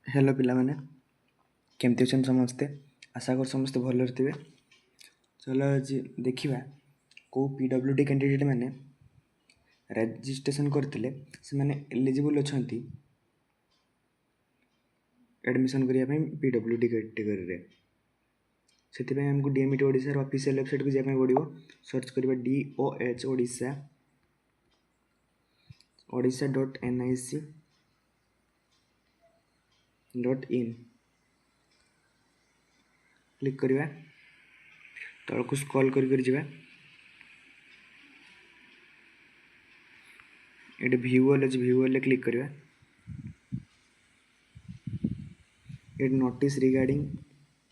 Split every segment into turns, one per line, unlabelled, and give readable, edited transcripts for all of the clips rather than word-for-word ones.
Hello पिला माने केमती अछन समस्ते। आशा कर समस्ते भल थे। चलो आज देखा कौ पीडब्ल्यूडी कैंडिडेट मैंने रजिस्ट्रेशन करते से मैंने एलिजिबल अच्छा एडमिशन करने पीडब्ल्यूडी कैटेगरी से आमको डीएमईटी ओडिशा ऑफिशियल वेबसाइट को जाना पड़ो। सर्च करवा DOH ओडिशा odisha.nic.in क्लिक करवा तलक स्क्रॉल कर जा ये व्यूअल अच्छे व्यूअल क्लिक करवा ये नोटिस रिगार्डिंग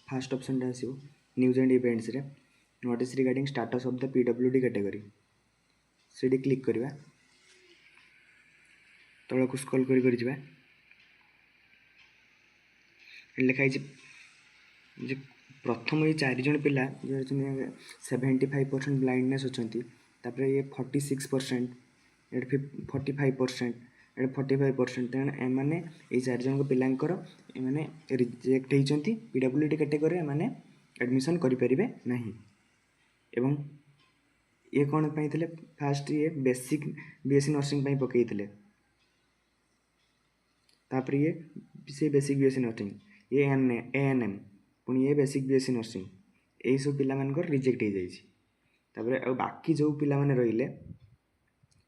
फास्ट ऑप्शन आसो न्यूज एंड इवेंट्स रे notice regarding status of the PWD category से क्लिक करवा तलक स्क्रॉल कर जा लिखाई प्रथम ये 4 जन पिला जो 75% ब्लाइंडनेस अच्छा ये 46% 45% 45% तेणु एमाने ये 4 जन पिलांकर एमाने रिजेक्ट होती पीडब्ल्यूडी कैटेगरी एमाने एडमिशन करें ना एवं ये कौन पाई फास्ट ये बेसिक बीएससी नर्सिंग पकई तापर ये से बेसिक बीएससी नर्सिंग ये ANM पुणी ये बेसिक बीएससी नर्सिंग यही सब पिला मानकर रिजेक्ट हो जाए। बाकी जो पिला माने रहिले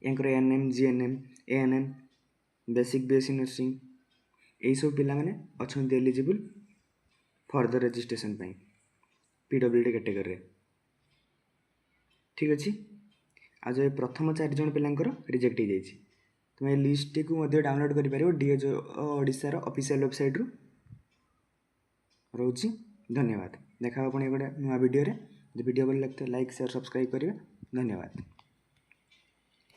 यांकर ANM GNM ANM basic BSc nursing यही सब पिला माने अच्छा eligible further registration PWD category ठीक अच्छे। आज ये प्रथम 4 जन पिलांकर रिजेक्ट हो जाए। तुम लिस्ट को डाउनलोड कर DOH ओडिशार ऑफिशियल वेबसाइट रू रोची। धन्यवाद। देखा आप नुआ वीडियो रे वीडियो भल लगता है लाइक शेयर सब्सक्राइब करेंगे। धन्यवाद।